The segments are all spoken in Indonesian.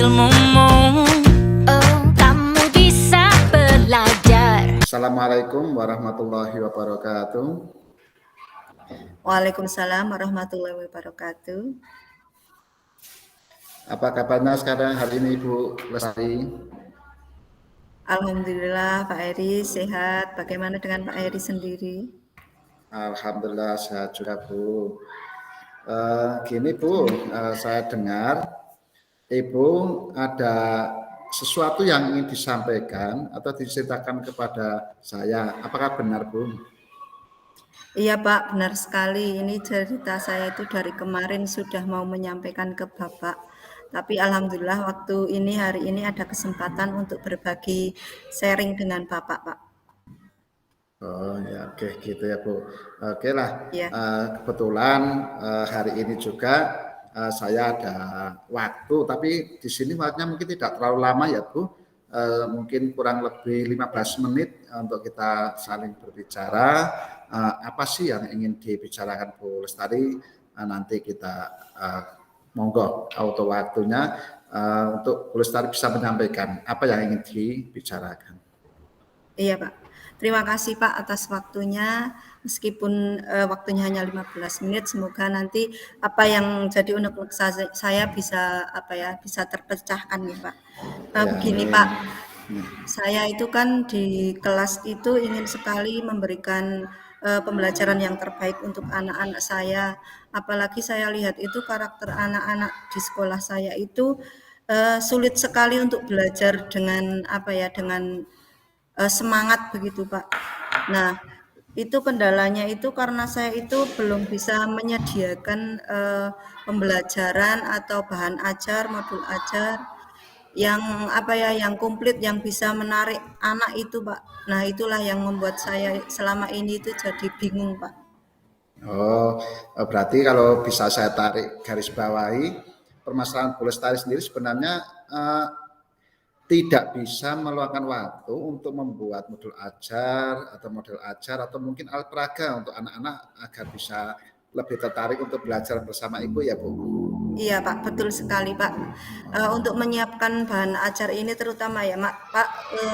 moment. Oh, kamu bisa belajar. Assalamualaikum warahmatullahi wabarakatuh. Waalaikumsalam warahmatullahi wabarakatuh. Apa kabarnya sekarang hari ini Bu Lestari? Alhamdulillah Pak Eri sehat. Bagaimana dengan Pak Eri sendiri? Alhamdulillah sehat juga Bu. Gini Bu, saya dengar Ibu ada sesuatu yang ingin disampaikan atau diceritakan kepada saya. Apakah benar Bu? Iya Pak, benar sekali. Ini cerita saya itu dari kemarin sudah mau menyampaikan ke Bapak. Tapi Alhamdulillah hari ini ada kesempatan untuk berbagi sharing dengan Bapak Pak. Oh ya, oke gitu ya Bu. Oke lah, Ya. kebetulan hari ini juga saya ada waktu, tapi di sini waktunya mungkin tidak terlalu lama ya Bu. Mungkin kurang lebih 15 menit untuk kita saling berbicara. Apa sih yang ingin dibicarakan Bu Lestari? Nanti kita monggo auto waktunya untuk Bu Lestari bisa menyampaikan apa yang ingin dibicarakan. Iya Pak. Terima kasih Pak atas waktunya. Meskipun waktunya hanya 15 menit, semoga nanti apa yang jadi unek-unek saya bisa terpecahkan ya Pak. Begini Pak, saya itu kan di kelas itu ingin sekali memberikan pembelajaran yang terbaik untuk anak-anak saya. Apalagi saya lihat itu karakter anak-anak di sekolah saya itu sulit sekali untuk belajar dengan semangat begitu Pak. Nah, itu kendalanya itu karena saya itu belum bisa menyediakan pembelajaran atau bahan ajar, modul ajar yang komplit yang bisa menarik anak itu Pak. Nah, itulah yang membuat saya selama ini itu jadi bingung Pak. Oh, berarti kalau bisa saya tarik garis bawahi, permasalahan Bu Lestari sendiri sebenarnya tidak bisa meluangkan waktu untuk membuat modul ajar atau mungkin alat peraga untuk anak-anak agar bisa lebih tertarik untuk belajar bersama Ibu ya Bu. Iya Pak, betul sekali Pak. Untuk menyiapkan bahan ajar ini terutama ya Pak,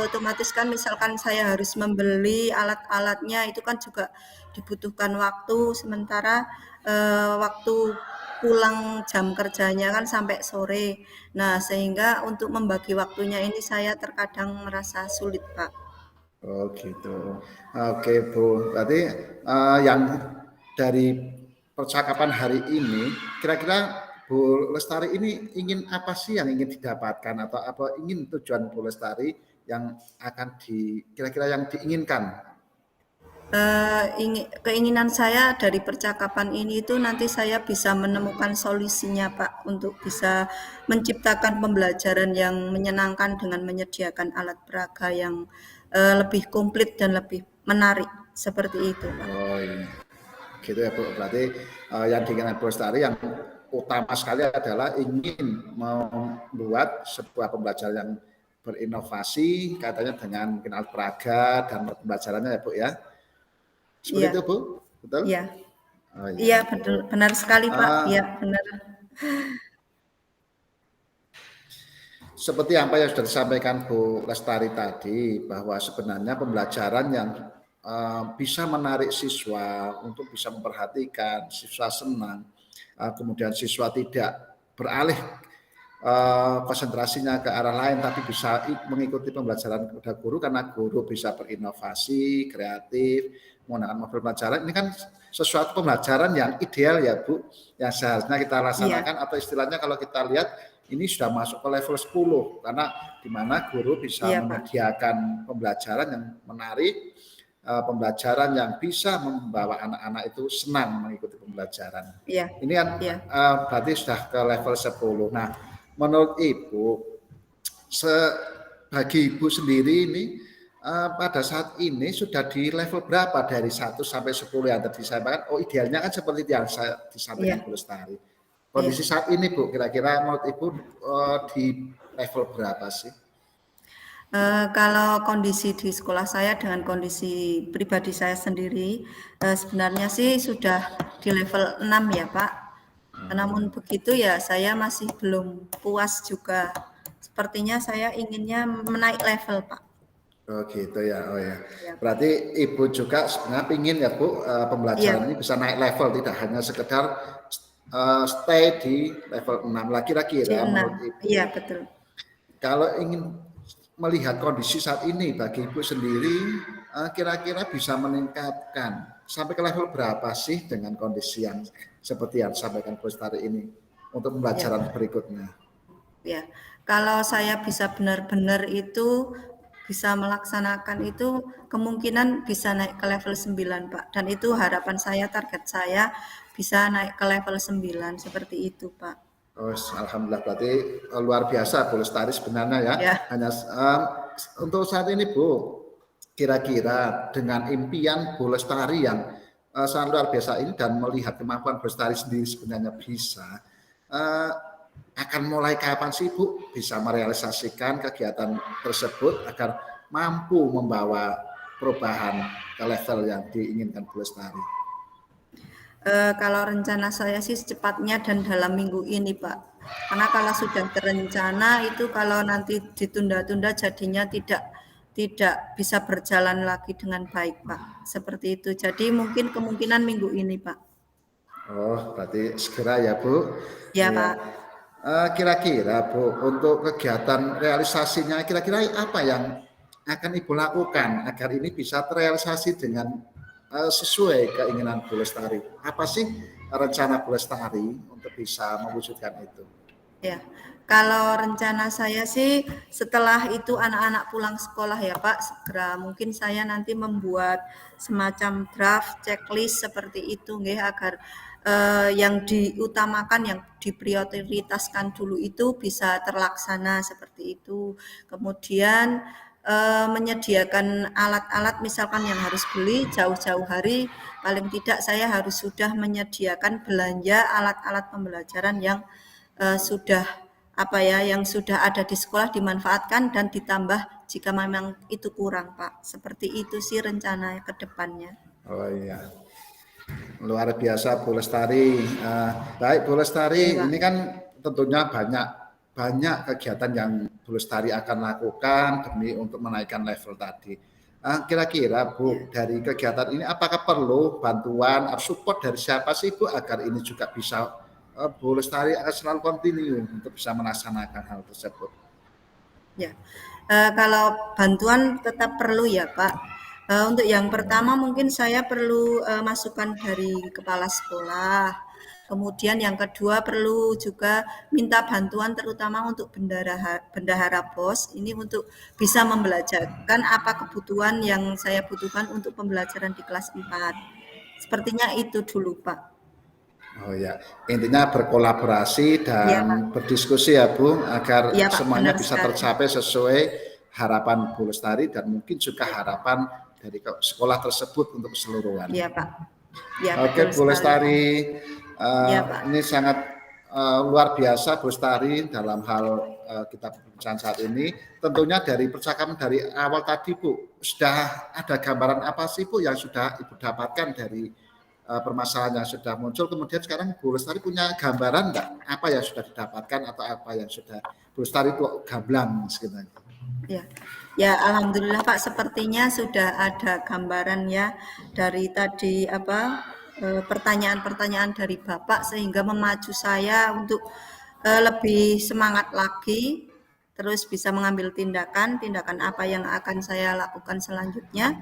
otomatis kan misalkan saya harus membeli alat-alatnya itu kan juga dibutuhkan waktu, sementara waktu pulang jam kerjanya kan sampai sore. Nah, sehingga untuk membagi waktunya ini saya terkadang merasa sulit Pak. Oh gitu. Oke Bu, berarti yang dari percakapan hari ini, kira-kira Bu Lestari ini ingin apa sih yang ingin didapatkan atau apa ingin tujuan Bu Lestari yang akan kira-kira yang diinginkan? Keinginan saya dari percakapan ini itu nanti saya bisa menemukan solusinya Pak untuk bisa menciptakan pembelajaran yang menyenangkan dengan menyediakan alat peraga yang lebih komplit dan lebih menarik seperti itu Pak. Oh iya, gitu ya Bu. Berarti yang diinginkan Bu Lestari yang utama sekali adalah ingin membuat sebuah pembelajaran yang berinovasi, katanya dengan mungkin alat peraga dan pembelajarannya ya Bu ya. Seperti Iya. itu Bu, betul? Iya. Oh, iya. Iya betul, benar sekali Pak. Iya benar. Seperti apa yang sudah disampaikan Bu Lestari tadi, bahwa sebenarnya pembelajaran yang bisa menarik siswa untuk bisa memperhatikan, siswa senang, kemudian siswa tidak beralih konsentrasinya ke arah lain, tapi bisa mengikuti pembelajaran kepada guru karena guru bisa berinovasi, kreatif, menggunakan modul pembelajaran. Ini kan sesuatu pembelajaran yang ideal ya Bu, yang seharusnya kita laksanakan, atau istilahnya kalau kita lihat ini sudah masuk ke level 10 karena di mana guru bisa menyediakan pembelajaran yang menarik, pembelajaran yang bisa membawa anak-anak itu senang mengikuti pembelajaran. Ini kan berarti sudah ke level 10. Nah, menurut Ibu, bagi Ibu sendiri ini pada saat ini sudah di level berapa dari 1 sampai 10 yang tadi saya sampaikan? Oh, idealnya kan seperti yang saya disampaikan Bu Lestari. Kondisi saat ini Bu, kira-kira menurut Ibu di level berapa sih? Kalau kondisi di sekolah saya dengan kondisi pribadi saya sendiri, sebenarnya sih sudah di level 6 ya Pak. Namun begitu ya saya masih belum puas juga sepertinya saya inginnya menaik level, Pak. Oh gitu ya, oh ya. Ya, Berarti Ibu juga sebenarnya pingin ya Bu, iya, pembelajaran ini bisa naik level, tidak hanya sekedar stay di level 6 lah kira-kira C6. menurut Ibu. Iya, betul. Kalau ingin melihat kondisi saat ini bagi Ibu sendiri, kira-kira bisa meningkatkan sampai ke level berapa sih dengan kondisi yang seperti yang disampaikan Bu Lestari ini untuk Ya, pembelajaran berikutnya? ya. Kalau saya bisa benar-benar itu bisa melaksanakan itu kemungkinan bisa naik ke level 9, Pak. Dan itu harapan saya, target saya bisa naik ke level 9 seperti itu, Pak. Oh, alhamdulillah berarti luar biasa Bu Lestari sebenarnya ya. Ya, Hanya untuk saat ini Bu, kira-kira dengan impian Bu Lestari yang sangat luar biasa ini dan melihat kemampuan Bu Lestari sendiri sebenarnya bisa, eh, akan mulai kapan sih Bu bisa merealisasikan kegiatan tersebut agar mampu membawa perubahan ke level yang diinginkan Bu Lestari? Kalau rencana saya sih secepatnya dan dalam minggu ini, Pak. Karena kalau sudah terencana itu kalau nanti ditunda-tunda jadinya tidak bisa berjalan lagi dengan baik, Pak. Seperti itu. Jadi mungkin kemungkinan minggu ini, Pak. Oh, berarti segera ya Bu. Ya, Ya, Pak. kira-kira Bu, untuk kegiatan realisasinya, kira-kira apa yang akan Ibu lakukan agar ini bisa terrealisasi dengan sesuai keinginan Bu Lestari? Apa sih rencana Bu Lestari untuk bisa mewujudkan itu? Ya, kalau rencana saya sih setelah itu anak-anak pulang sekolah ya Pak, segera mungkin saya nanti membuat semacam draft checklist seperti itu nggih agar yang diutamakan, yang diprioritaskan dulu itu bisa terlaksana seperti itu. Kemudian menyediakan alat-alat misalkan yang harus beli jauh-jauh hari, paling tidak saya harus sudah menyediakan belanja alat-alat pembelajaran yang sudah yang sudah ada di sekolah dimanfaatkan dan ditambah jika memang itu kurang, Pak. Seperti itu sih rencana ke depannya. Oh iya, luar biasa Bu Lestari. Baik Bu Oke, Lestari, Pak. ini kan tentunya banyak banyak kegiatan yang Bu Lestari akan lakukan demi untuk menaikkan level tadi. Kira-kira Ya. Bu, dari kegiatan ini apakah perlu bantuan atau support dari siapa sih Bu agar ini juga bisa Bu Lestari akan selalu continue untuk bisa melaksanakan hal tersebut? Ya. Kalau bantuan tetap perlu ya, Pak. Untuk yang pertama mungkin saya perlu masukan dari kepala sekolah. Kemudian yang kedua perlu juga minta bantuan terutama untuk bendahara pos ini untuk bisa membelajarkan apa kebutuhan yang saya butuhkan untuk pembelajaran di kelas 4. Sepertinya itu dulu, Pak. Oh ya, intinya berkolaborasi Iya, Pak. dan berdiskusi ya Bu, Iya, agar Pak, semuanya benar bisa sekali. tercapai sesuai harapan Bu Lestari dan mungkin juga harapan dari sekolah tersebut untuk keseluruhan. Iya, Pak. Iya, betul Oke Bu sekali, Pak. Lestari, Iya, Pak. ini sangat luar biasa Bu Lestari dalam hal kita perbincangan saat ini. Tentunya dari percakapan dari awal tadi Bu, sudah ada gambaran apa sih Bu yang sudah Ibu dapatkan dari permasalahan yang sudah muncul, kemudian sekarang Bu Lestari punya gambaran enggak apa yang sudah didapatkan atau apa yang sudah Bu Lestari itu gamblang sekitar. Ya. Ya, alhamdulillah Pak, sepertinya sudah ada gambaran ya dari tadi pertanyaan-pertanyaan dari Bapak sehingga memacu saya untuk lebih semangat lagi terus bisa mengambil tindakan apa yang akan saya lakukan selanjutnya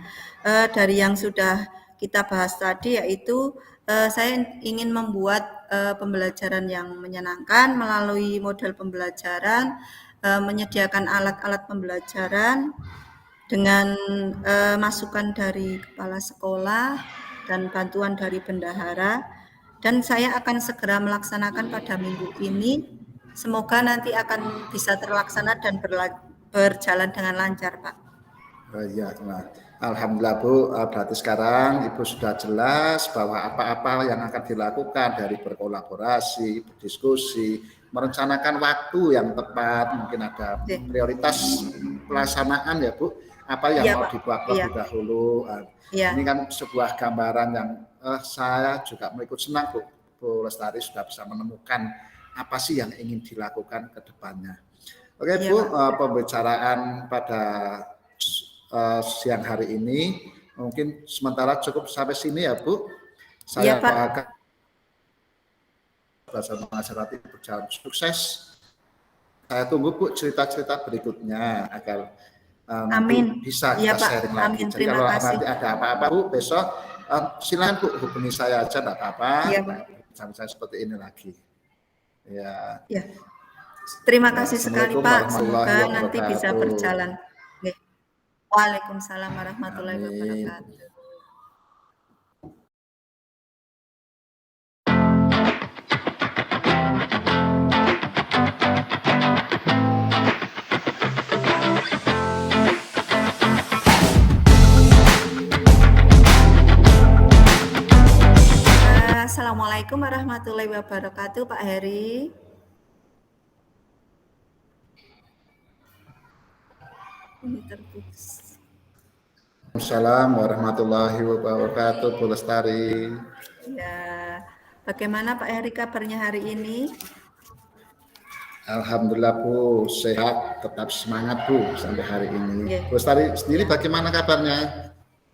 dari yang sudah kita bahas tadi yaitu saya ingin membuat pembelajaran yang menyenangkan melalui model pembelajaran menyediakan alat-alat pembelajaran dengan masukan dari kepala sekolah dan bantuan dari bendahara dan saya akan segera melaksanakan pada minggu ini. Semoga nanti akan bisa terlaksana dan berjalan dengan lancar, Pak. Iya, nah, alhamdulillah Bu, berarti sekarang Ibu sudah jelas bahwa apa-apa yang akan dilakukan dari berkolaborasi, berdiskusi, merencanakan waktu yang tepat, mungkin ada Oke. prioritas pelaksanaan ya Bu, apa yang Iya, mau Pak. dibuat Iya, terlebih dahulu. Ini iya, kan sebuah gambaran yang saya juga ikut senang Bu, Bu Lestari sudah bisa menemukan apa sih yang ingin dilakukan ke depannya. Oke Iya, Bu, Pak. pembicaraan pada siang hari ini mungkin sementara cukup sampai sini ya Bu. Iya, Saya Pak. doakan belajar mengajar nanti berjalan sukses. Saya tunggu Bu cerita-cerita berikutnya agar nanti Amin. bisa Iya, kita Pak. sharing lagi. Amin. Jadi Terima kalau kasih. nanti ada apa-apa Bu besok silakan Bu hubungi saya aja, enggak apa-apa. Iya, Pak. Saya seperti ini lagi. Ya, Ya. Terima ya. kasih sekali, Assalamualaikum Pak. warahmatullahi Semoga nanti bisa wabarakatuh. berjalan. Oke. Waalaikumsalam warahmatullahi Amin. wabarakatuh. Assalamualaikum warahmatullahi wabarakatuh, Pak Heri. Ini terputus. Assalamualaikum warahmatullahi wabarakatuh, Bu Lestari. Ya, bagaimana Pak Heri kabarnya hari ini? Alhamdulillah Bu, sehat, tetap semangat Bu sampai hari ini. Ya. Bu Lestari sendiri Ya. bagaimana kabarnya?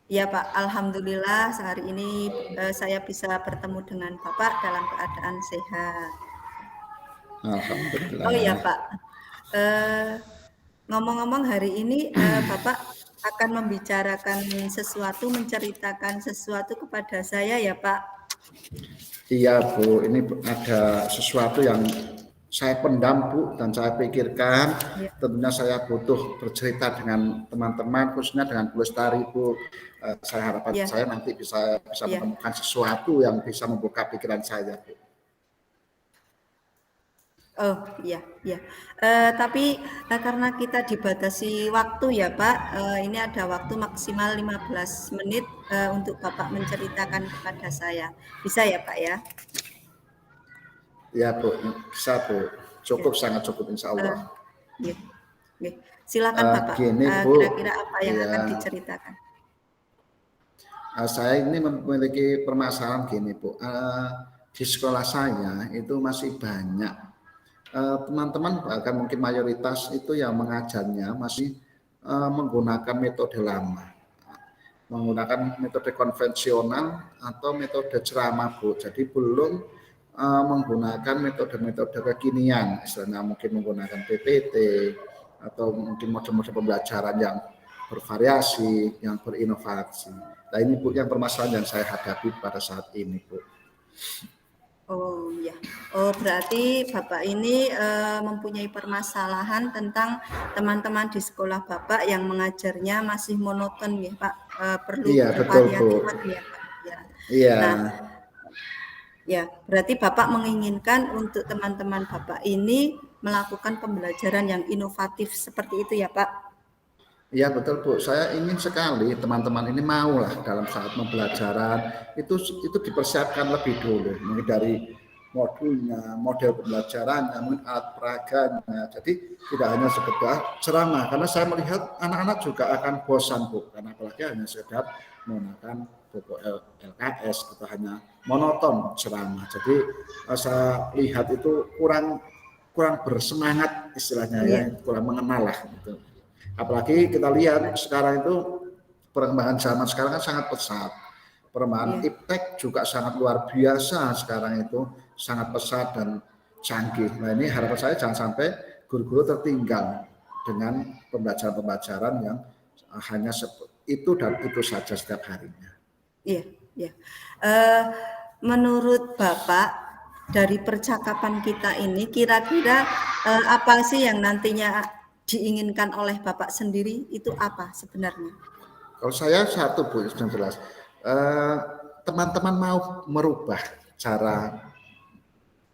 Ya Pak, Alhamdulillah sehari ini saya bisa bertemu dengan Bapak dalam keadaan sehat. Alhamdulillah. Oh iya Pak, ngomong-ngomong hari ini Bapak akan membicarakan sesuatu, menceritakan sesuatu kepada saya ya Pak? Iya Bu, ini ada sesuatu yang saya pendam Bu dan saya pikirkan. Ya. Tentunya saya butuh bercerita dengan teman-teman, khususnya dengan Bu Lestari Bu. Saya harapkan Ya. saya nanti bisa Ya. menemukan sesuatu yang bisa membuka pikiran saya Bu. Oh iya, iya. Tapi karena kita dibatasi waktu ya Pak, ini ada waktu maksimal 15 menit untuk Bapak menceritakan kepada saya. Bisa ya Pak ya? Ya Bu, bisa Bu. Cukup, Ya. sangat cukup insya Allah. Ya. Ya. Silakan Bapak, Gini Bu, kira-kira apa yang ya, akan diceritakan? saya ini memiliki permasalahan gini Bu. Di sekolah saya itu masih banyak teman-teman, bahkan mungkin mayoritas itu yang mengajarnya masih menggunakan metode lama, menggunakan metode konvensional atau metode ceramah Bu. Jadi belum menggunakan metode-metode kekinian, istilahnya mungkin menggunakan PPT atau mungkin model-model pembelajaran yang bervariasi, yang berinovasi. Nah ini Bu yang permasalahan yang saya hadapi pada saat ini Bu. Oh ya, oh berarti Bapak ini mempunyai permasalahan tentang teman-teman di sekolah Bapak yang mengajarnya masih monoton ya Pak, perlu Iya betul Bu. kevariatiwan ya Pak. Ya. Iya. Nah, ya berarti Bapak menginginkan untuk teman-teman Bapak ini melakukan pembelajaran yang inovatif seperti itu ya Pak? Iya betul Bu, saya ingin sekali teman-teman ini maulah dalam saat pembelajaran itu dipersiapkan lebih dulu, mungkin dari modulnya, model pembelajarannya, mungkin alat peraganya. Jadi tidak hanya sekedar ceramah, karena saya melihat anak-anak juga akan bosan Bu, karena apalagi hanya sekedar menggunakan buku LKS atau hanya monoton ceramah. Jadi saya lihat itu kurang bersemangat istilahnya ya, kurang mengenal lah gitu. Apalagi kita lihat sekarang itu perkembangan zaman sekarang kan sangat pesat. Perkembangan iptek juga sangat luar biasa sekarang itu, sangat pesat dan canggih. Nah ini harapan saya jangan sampai guru-guru tertinggal dengan pembelajaran-pembelajaran yang hanya itu dan itu saja setiap harinya. Iya, iya. Menurut Bapak dari percakapan kita ini kira-kira apa sih yang nantinya diinginkan oleh Bapak sendiri itu apa sebenarnya? Kalau saya satu Bu, sudah jelas. Teman-teman mau merubah cara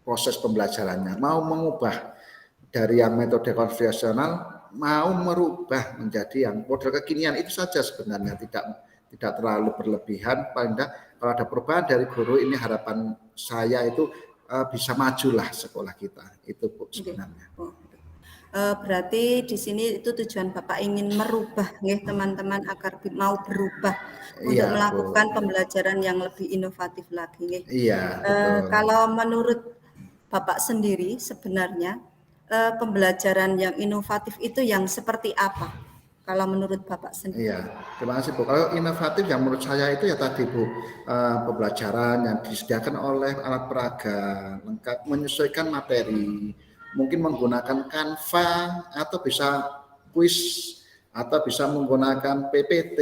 proses pembelajarannya, mau mengubah dari yang metode konvensional, mau merubah menjadi yang model kekinian, itu saja sebenarnya, tidak terlalu berlebihan. Paling tidak kalau ada perubahan dari guru, ini harapan saya itu bisa majulah sekolah kita, itu Bu sebenarnya. Berarti di sini itu tujuan Bapak ingin merubah ya teman-teman agar mau berubah untuk melakukan pembelajaran yang lebih inovatif lagi. Iya, betul. Kalau menurut Bapak sendiri sebenarnya pembelajaran yang inovatif itu yang seperti apa? Kalau menurut Bapak sendiri? Iya, terima kasih Bu. Kalau inovatif yang menurut saya itu ya tadi Bu, pembelajaran yang disediakan oleh alat peraga lengkap, menyesuaikan materi, mungkin menggunakan Canva atau bisa kuis atau bisa menggunakan PPT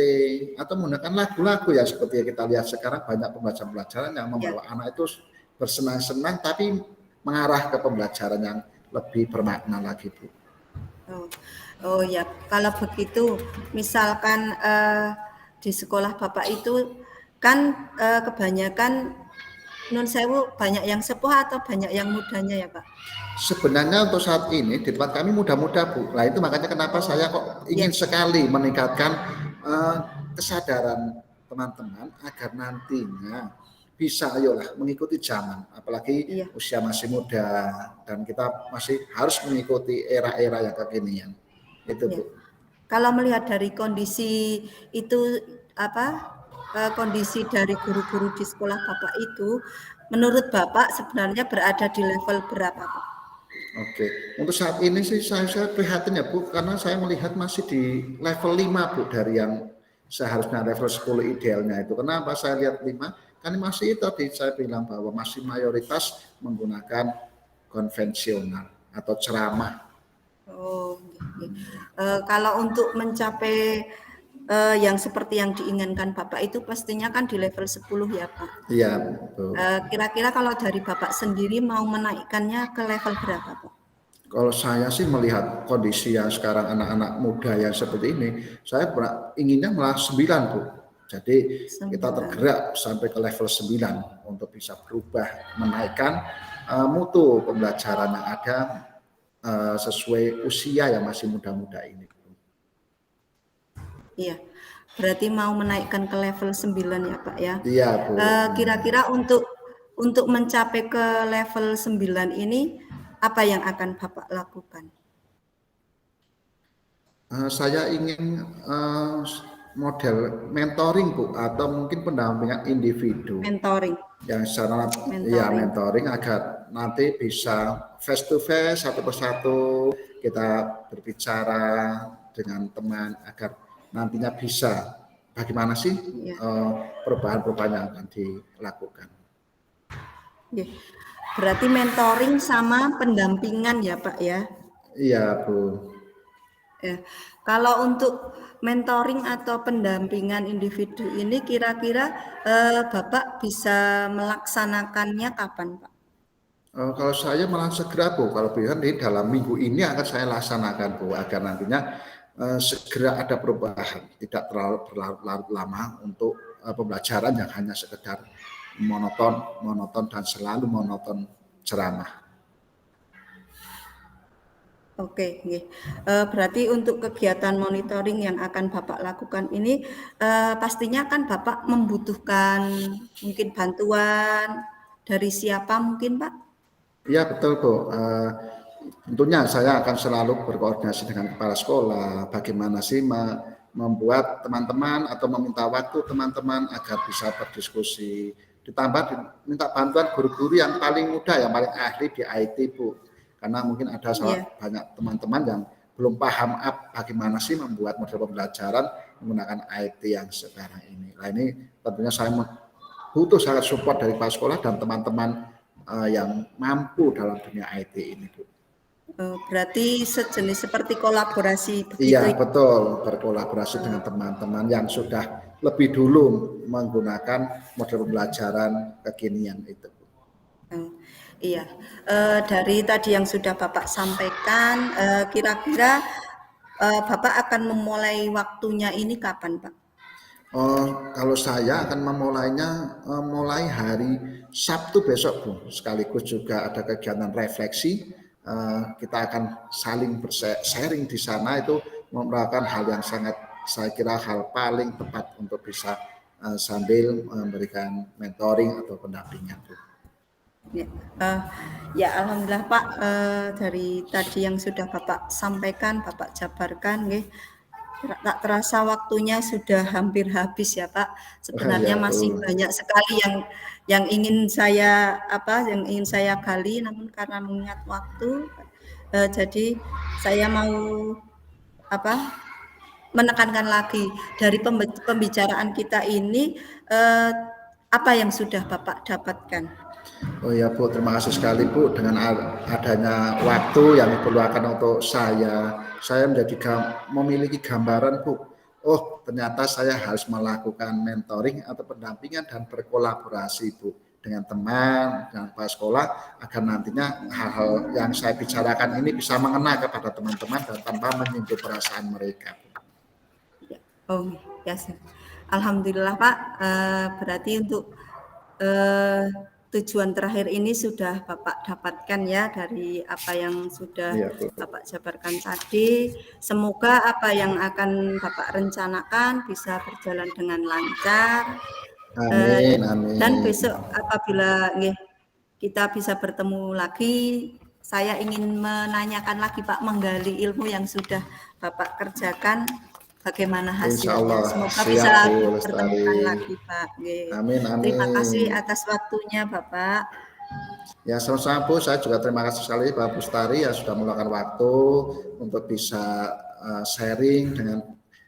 atau menggunakan lagu-lagu ya seperti yang kita lihat sekarang banyak pembelajaran-pembelajaran yang Ya. membawa anak itu bersenang-senang tapi mengarah ke pembelajaran yang lebih bermakna lagi Bu. Oh, oh ya, kalau begitu, misalkan di sekolah Bapak itu kan kebanyakan nun sewu banyak yang sepuh atau banyak yang mudanya ya Pak? Sebenarnya untuk saat ini di tempat kami muda-muda Bu. Nah itu makanya kenapa saya kok Ya, ingin sekali meningkatkan eh, kesadaran teman-teman agar nantinya bisa ayolah mengikuti zaman. Apalagi iya, usia masih muda dan kita masih harus mengikuti era-era yang kekinian. Itu ya. Bu. Kalau melihat dari kondisi itu apa kondisi dari guru-guru di sekolah Bapak itu, menurut Bapak sebenarnya berada di level berapa Pak? Oke, untuk saat ini sih saya prihatin ya Bu, karena saya melihat masih di level 5 Bu dari yang seharusnya level 10 idealnya itu. Kenapa saya lihat 5? Kan masih tadi saya bilang bahwa masih mayoritas menggunakan konvensional atau ceramah. Oh, oke. Kalau untuk mencapai yang seperti yang diinginkan Bapak itu pastinya kan di level 10 ya Pak. Iya, Bu. Kira-kira kalau dari Bapak sendiri mau menaikkannya ke level berapa Pak? Kalau saya sih melihat kondisi yang sekarang anak-anak muda yang seperti ini, saya inginnya malah 9 Bu. Jadi kita 9. tergerak sampai ke level 9 untuk bisa berubah, menaikkan mutu pembelajaran yang ada sesuai usia yang masih muda-muda ini. Iya. Berarti mau menaikkan ke level 9 ya Pak ya. Iya Bu. Kira-kira untuk mencapai ke level 9 ini apa yang akan Bapak lakukan? Saya ingin model mentoring Bu atau mungkin pendampingan individu. Mentoring. Yang secara ya mentoring agar nanti bisa face to face satu persatu kita berbicara dengan teman agar nantinya bisa bagaimana sih Ya. perubahan-perubahan yang akan dilakukan. Ya. Berarti mentoring sama pendampingan ya Pak ya. Iya Bu. Ya. Kalau untuk mentoring atau pendampingan individu ini kira-kira Bapak bisa melaksanakannya kapan Pak? Kalau saya malah segera Bu, kalau bisa di dalam minggu ini akan saya laksanakan Bu, agar nantinya segera ada perubahan, tidak terlalu berlarut-larut lama untuk pembelajaran yang hanya sekedar monoton dan selalu monoton ceramah. Oke, berarti untuk kegiatan monitoring yang akan Bapak lakukan ini pastinya kan Bapak membutuhkan mungkin bantuan dari siapa mungkin Pak? Iya betul Bu. Tentunya saya akan selalu berkoordinasi dengan kepala sekolah, bagaimana sih membuat teman-teman atau meminta waktu teman-teman agar bisa berdiskusi. Ditambah minta bantuan guru-guru yang paling muda, yang paling ahli di IT Bu. Karena mungkin ada banyak teman-teman yang belum paham bagaimana sih membuat model pembelajaran menggunakan IT yang sekarang ini. Nah ini tentunya saya butuh sangat support dari kepala sekolah dan teman-teman yang mampu dalam dunia IT ini Bu. Berarti sejenis seperti kolaborasi begitu. Iya betul, berkolaborasi dengan teman-teman yang sudah lebih dulu menggunakan model pembelajaran kekinian itu. Iya, dari tadi yang sudah Bapak sampaikan, kira-kira Bapak akan memulai waktunya ini kapan Pak? Kalau saya akan memulainya mulai hari Sabtu besok Bu, sekaligus juga ada kegiatan refleksi. Kita akan saling sharing di sana, itu merupakan hal yang sangat saya kira hal paling tepat untuk bisa sambil memberikan mentoring atau pendampingan Bu. Ya, alhamdulillah Pak, dari tadi yang sudah Bapak sampaikan, Bapak jabarkan, Tak terasa waktunya sudah hampir habis ya Pak. Ya Sebenarnya masih Bu. banyak sekali yang ingin saya gali, namun karena mengingat waktu, jadi saya mau apa menekankan lagi dari pembicaraan kita ini, apa yang sudah Bapak dapatkan? Oh ya Bu, terima kasih sekali Bu dengan adanya waktu yang diperlukan untuk saya memiliki gambaran Bu. Oh, ternyata saya harus melakukan mentoring atau pendampingan dan berkolaborasi Bu dengan teman dan kepala sekolah agar nantinya hal-hal yang saya bicarakan ini bisa mengena kepada teman-teman dan tanpa menyinggung perasaan mereka. Oh, ya, alhamdulillah Pak. Berarti untuk tujuan terakhir ini sudah Bapak dapatkan ya dari apa yang sudah Iya, Bu. Bapak jabarkan tadi. Semoga apa yang akan Bapak rencanakan bisa berjalan dengan lancar. Amin, amin. Dan besok apabila kita bisa bertemu lagi, saya ingin menanyakan lagi Pak, menggali ilmu yang sudah Bapak kerjakan, bagaimana hasilnya. Insyaallah. Semoga Siap, bisa Bu Lestari. bertemukan lagi Pak. Amin, amin. Terima kasih atas waktunya Bapak. Ya, sama-sama Bu, saya juga terima kasih sekali Pak Bustari yang sudah meluangkan waktu untuk bisa sharing dengan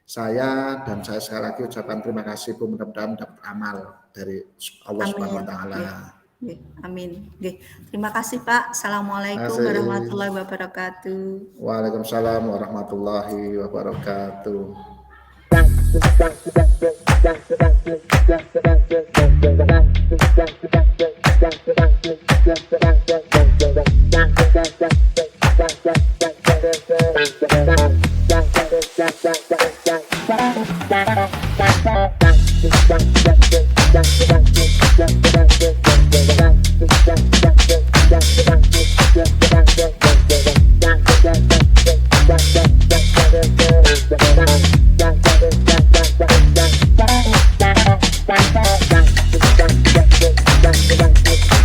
saya, dan saya sekali lagi ucapkan terima kasih Bu, mudah-mudahan dapat amal dari Allah Subhanahu wa taala. Amin. Terima kasih Pak. Assalamualaikum warahmatullahi wabarakatuh. Waalaikumsalam warahmatullahi wabarakatuh. Thank you.